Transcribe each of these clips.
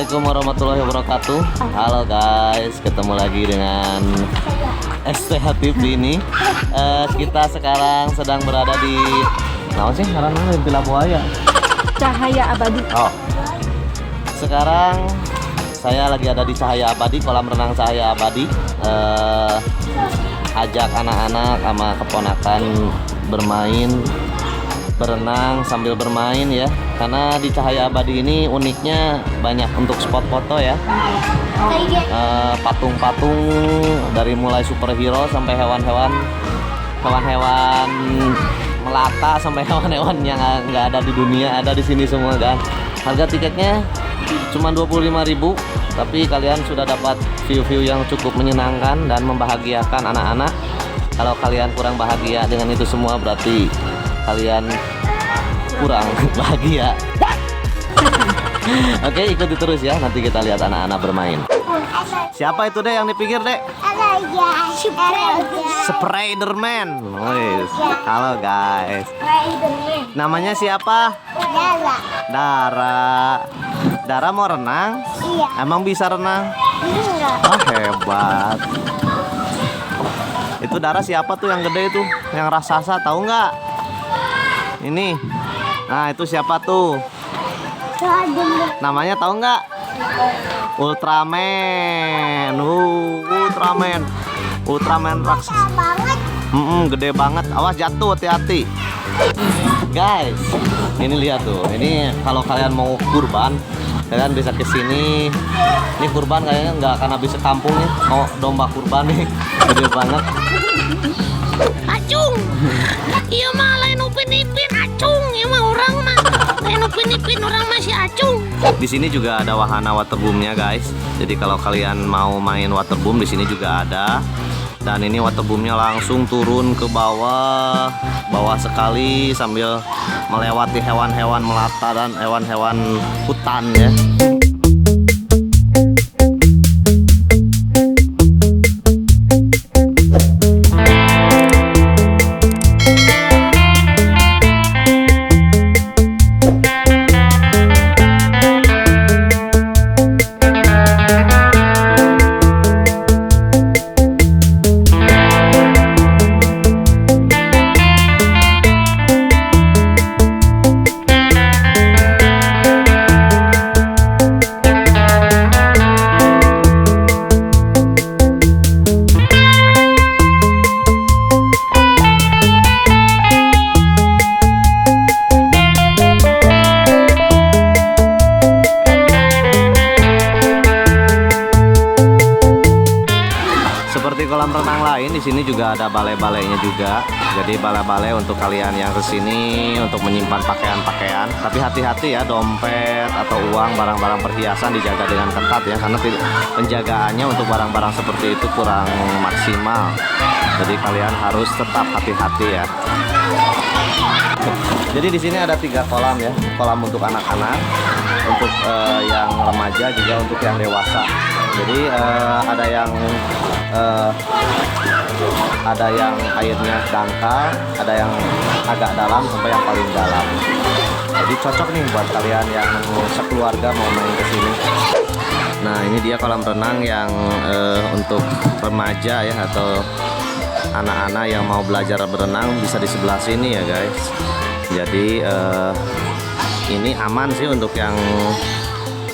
Assalamualaikum warahmatullahi wabarakatuh. Halo guys, ketemu lagi dengan STH TV ini. Kita sekarang sedang berada di naon sih ngaranna di Buaya. Cahaya Abadi. Oh. Sekarang saya lagi ada di Cahaya Abadi, kolam renang Cahaya Abadi. Ajak anak-anak sama keponakan berenang sambil bermain ya. Karena di Cahaya Abadi ini uniknya banyak untuk spot foto ya. Patung-patung dari mulai superhero sampai hewan-hewan melata sampai hewan-hewan yang nggak ada di dunia ada di sini semua kan. Harga tiketnya cuma 25.000, tapi kalian sudah dapat view-view yang cukup menyenangkan dan membahagiakan anak-anak. Kalau kalian kurang bahagia dengan itu semua berarti kalian kurang bahagia. Oke, ikuti terus ya. Nanti kita lihat anak-anak bermain. Siapa itu deh yang dipikir deh? Spiderman. Halo guys. Namanya siapa? Dara. Dara mau renang? Iya. Emang bisa renang? Iya. Oh hebat. Itu Dara siapa tuh yang gede itu? Yang raksasa tahu nggak? Ini. Nah itu siapa tuh? Namanya tahu nggak? Ultraman. Ultraman raksasa. Gede banget. Awas jatuh, hati-hati. Guys, ini lihat tuh. Ini kalau kalian mau kurban, kalian bisa ke sini. Ini kurban kayaknya nggak akan habis sekampung nih. Mau domba kurban nih, gede banget. Acung. Iya mah lain upin-ipin acung. Iya mah orang mah lain upin-ipin orang masih acung. Di sini juga ada wahana waterboomnya guys. Jadi kalau kalian mau main waterboom di sini juga ada. Dan ini waterboomnya langsung turun ke bawah sekali sambil melewati hewan-hewan melata dan hewan-hewan hutan ya. Seperti kolam renang lain, di sini juga ada balai-balainya juga. Jadi balai-balai untuk kalian yang kesini untuk menyimpan pakaian-pakaian. Tapi hati-hati ya, dompet atau uang, barang-barang perhiasan dijaga dengan ketat ya, karena penjagaannya untuk barang-barang seperti itu kurang maksimal. Jadi kalian harus tetap hati-hati ya. Jadi di sini ada 3 kolam ya, kolam untuk anak-anak, untuk yang remaja juga untuk yang dewasa. Jadi ada yang airnya dangkal, ada yang agak dalam sampai yang paling dalam. Jadi cocok nih buat kalian yang sekeluarga mau main ke sini. Nah ini dia kolam renang yang untuk remaja ya atau anak-anak yang mau belajar berenang bisa di sebelah sini ya guys. Jadi ini aman sih untuk yang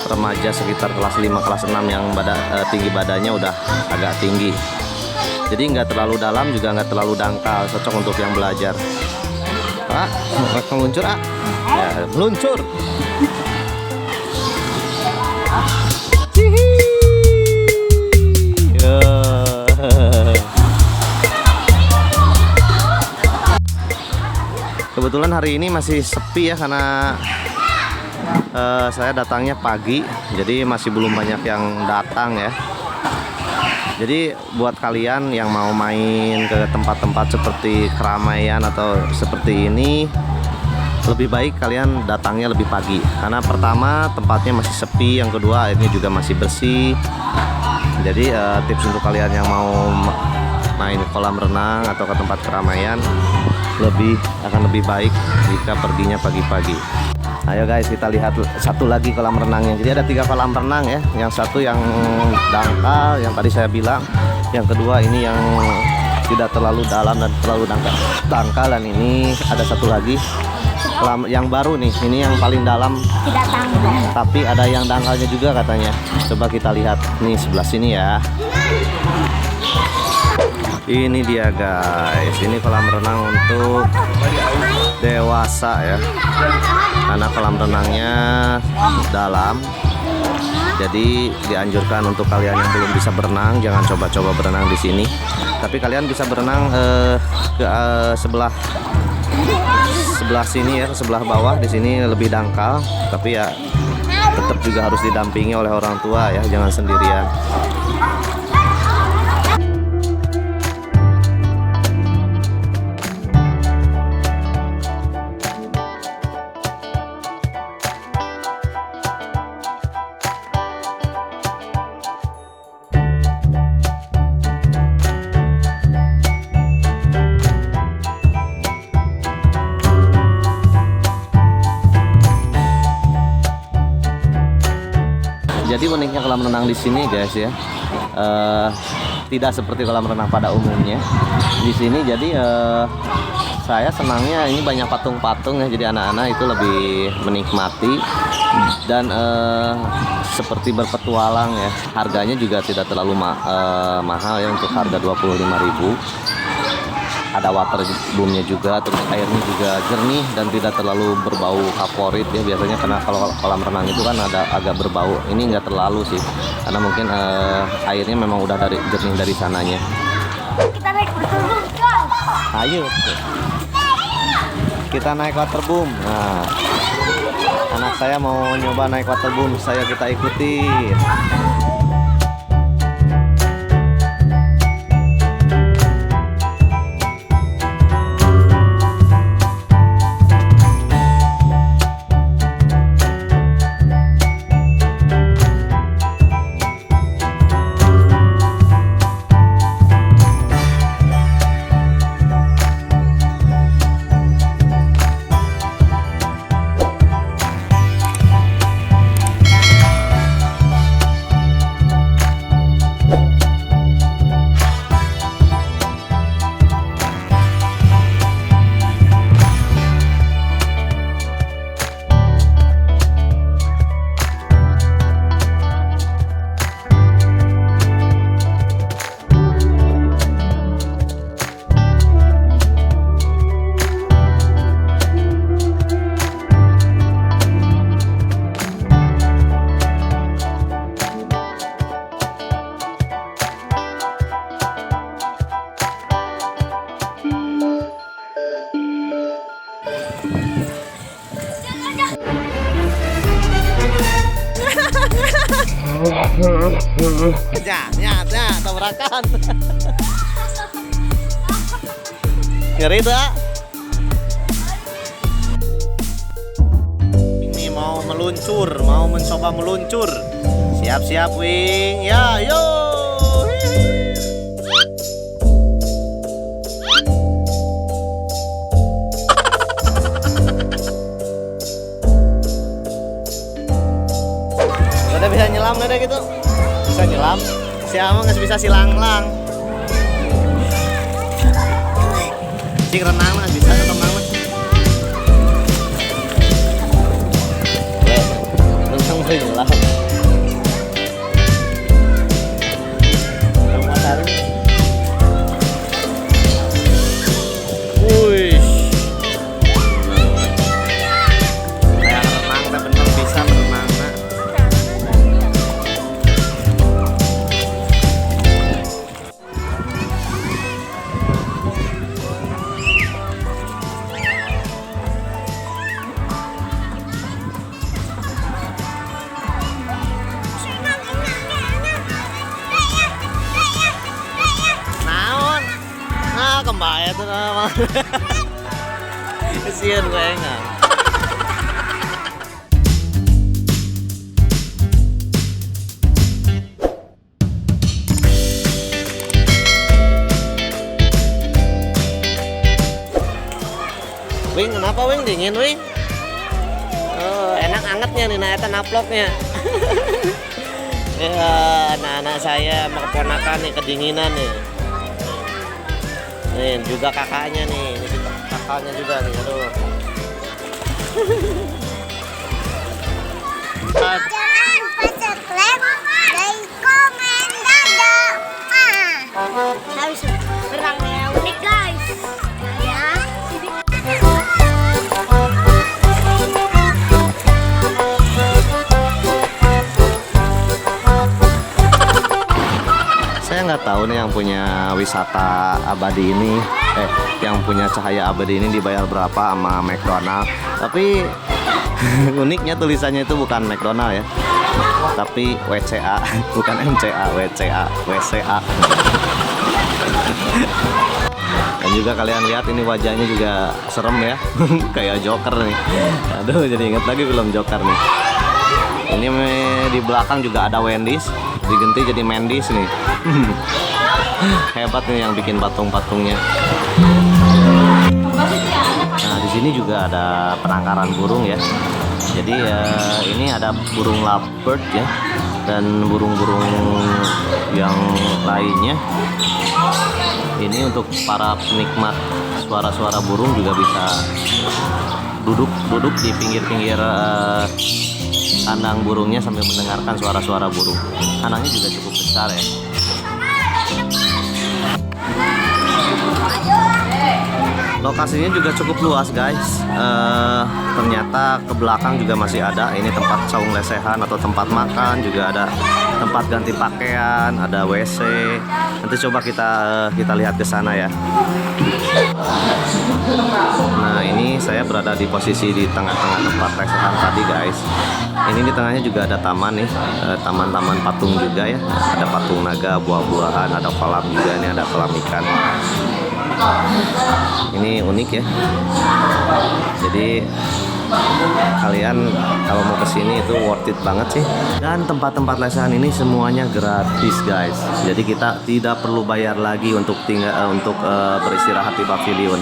remaja sekitar kelas 5 kelas 6 yang tinggi badannya udah agak tinggi. Jadi nggak terlalu dalam juga nggak terlalu dangkal, cocok untuk yang belajar. Pak, meluncur ah? Ya, meluncur. Kebetulan hari ini masih sepi ya karena saya datangnya pagi, jadi masih belum banyak yang datang ya. Jadi buat kalian yang mau main ke tempat-tempat seperti keramaian atau seperti ini, lebih baik kalian datangnya lebih pagi. Karena pertama tempatnya masih sepi, yang kedua airnya juga masih bersih. Jadi tips untuk kalian yang mau main kolam renang atau ke tempat keramaian akan lebih baik jika perginya pagi-pagi. Ayo guys, kita lihat satu lagi kolam renangnya. Jadi ada 3 kolam renang ya. Yang satu yang dangkal, yang tadi saya bilang. Yang kedua ini yang tidak terlalu dalam dan terlalu dangkal. Dan ini ada satu lagi kolam yang baru nih. Ini yang paling dalam. Tidak tanggung. Tapi ada yang dangkalnya juga katanya. Coba kita lihat nih sebelah sini ya. Ini dia guys. Ini kolam renang untuk dewasa ya. Karena kolam renangnya dalam, jadi dianjurkan untuk kalian yang belum bisa berenang jangan coba-coba berenang di sini. Tapi kalian bisa berenang ke sebelah sini ya, ke sebelah bawah. Di sini lebih dangkal, tapi ya tetap juga harus didampingi oleh orang tua ya, jangan sendirian. Jadi uniknya kolam renang di sini guys ya, tidak seperti kolam renang pada umumnya. Di sini jadi saya senangnya ini banyak patung-patung ya, jadi anak-anak itu lebih menikmati dan seperti berpetualang ya. Harganya juga tidak terlalu mahal ya, untuk harga 25.000. Ada water boomnya juga, terus airnya juga jernih dan tidak terlalu berbau favorit ya. Biasanya karena kalau kolam renang itu kan ada agak berbau, ini nggak terlalu sih, karena mungkin airnya memang udah jernih dari sananya. Kita naik waterboom guys. Ayo kita naik waterboom. Nah, anak saya mau nyoba naik waterboom, kita ikuti. Ya, tabrakan. Ngeri tak? Ini mau meluncur, mau mencoba meluncur. Siap-siap wing. Ya, yo. Udah bisa nyelam udah gitu. Bisa nyelam. Siapa nggak bisa silang-lang. Cik renang nggak bisa renang mah. Renang mau nyelam. Yang pasar. Wih. Kayak renang tapi bener bisa berenang. Kembali tuh nama. Kesian gue enggak. Wing, kenapa Wing? Dingin Wing? Oh. angetnya nih, nah eta naploknya. Ya, anak-anak saya sama keponakan nih kedinginan nih. Nih juga kakaknya nih, ini kakaknya juga nih, aduh. Jangan lupa subscribe, like, komen, dadah. Harus berang yang unik guys. Ya. Saya nggak tahu nih yang punya wisata abadi ini, yang punya cahaya abadi ini dibayar berapa sama McDonald. Tapi uniknya tulisannya itu bukan McDonald ya, tapi WCA, bukan MCA, WCA, WCA. Dan juga kalian lihat ini wajahnya juga serem ya, kayak Joker nih. Aduh, jadi inget lagi film Joker nih. Ini di belakang juga ada Wendy's, diganti jadi Mendy's nih. Hebat nih yang bikin patung-patungnya. Nah, di sini juga ada penangkaran burung ya. Jadi ini ada burung lovebird ya, dan burung-burung yang lainnya. Ini untuk para penikmat suara-suara burung juga bisa duduk di pinggir-pinggir kandang burungnya sambil mendengarkan suara-suara burung. Kandangnya juga cukup besar ya. Lokasinya juga cukup luas guys. Ternyata ke belakang juga masih ada ini tempat saung lesehan atau tempat makan, juga ada tempat ganti pakaian, ada WC. Nanti coba kita lihat ke sana ya. Nah, ini saya berada di posisi di tengah-tengah tempat lesehan tadi guys. Ini di tengahnya juga ada taman nih, taman-taman patung juga ya. Ada patung naga, buah-buahan, ada kolam juga, ini ada kolam ikan. Ini unik ya. Jadi kalian kalau mau kesini itu worth it banget sih. Dan tempat-tempat lesehan ini semuanya gratis guys. Jadi kita tidak perlu bayar lagi untuk beristirahat di pavilion.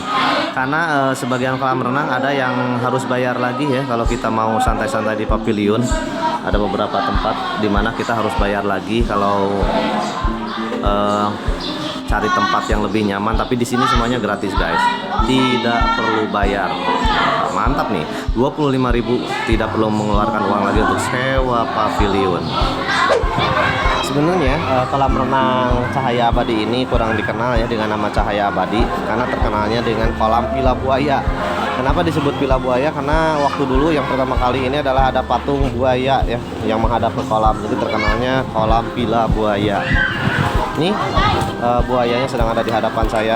Karena sebagian kolam renang ada yang harus bayar lagi ya. Kalau kita mau santai-santai di pavilion, ada beberapa tempat di mana kita harus bayar lagi kalau cari tempat yang lebih nyaman. Tapi di sini semuanya gratis guys, tidak perlu bayar. Mantap nih, 25.000, tidak perlu mengeluarkan uang lagi untuk sewa pavilion. Sebenarnya kolam renang Cahaya Abadi ini kurang dikenal ya dengan nama Cahaya Abadi, karena terkenalnya dengan kolam Villa Buaya. Kenapa disebut Villa Buaya? Karena waktu dulu yang pertama kali ini adalah ada patung buaya ya yang menghadap ke kolam, jadi terkenalnya kolam Villa Buaya. Nih buayanya sedang ada di hadapan saya.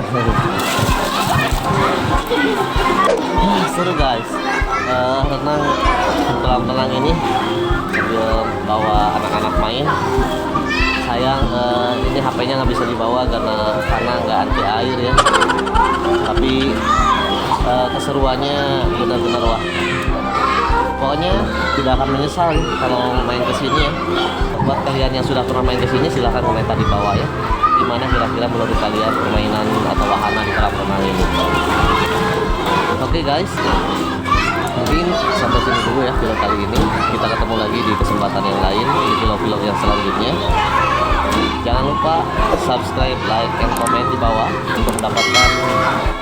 Seru guys, renang kolam renang ini sambil bawa anak-anak main. Sayang ini HP-nya nggak bisa dibawa karena nggak anti air ya. Tapi keseruannya benar-benar wah. Pokoknya tidak akan menyesal kalau main kesini ya. Buat kalian yang sudah pernah main kesini silahkan komentar di bawah ya. Gimana kira-kira menurut kalian permainan atau wahana di kolam renang ini. Oke guys, mungkin sampai sini dulu ya film kali ini. Kita ketemu lagi di kesempatan yang lain di vlog-vlog yang selanjutnya. Jangan lupa subscribe, like, dan komen di bawah untuk mendapatkan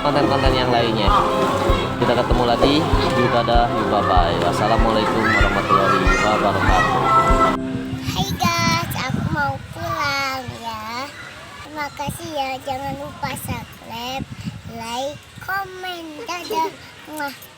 konten-konten yang lainnya. Kita ketemu lagi. Dadah, bye-bye. Wassalamualaikum warahmatullahi wabarakatuh. Hai guys, aku mau pulang ya. Terima kasih ya. Jangan lupa subscribe, like, komen, dadah. Mwah.